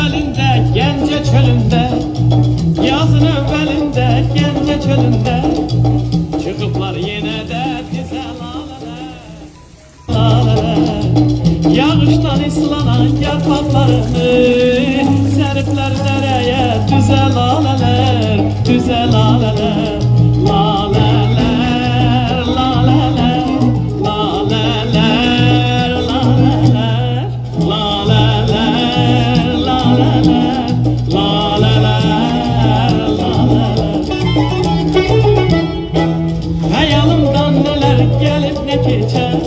evvelinde Gence çölünde, yazın evvelinde Gence çölünde çıkıplar yine de dize laleler, laleler. Yağıştan ıslanan yapraklarını seripler dereye düze laleler, düze laleler. Laleler, laleler, laleler, laleler, laleler, laleler, laleler, laleler. Hayalımdan neler gelip ne geçer,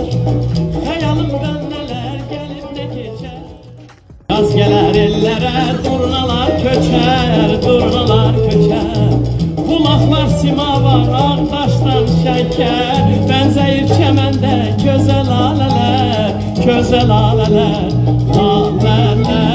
hayalımdan neler gelip ne geçer. Yaz gelir ellere durnalar köçer, durnalar köçer. Bulaklar simavar ağdaşdan şeker, benzeyir çemende köze laleler, köze laleler, laleler.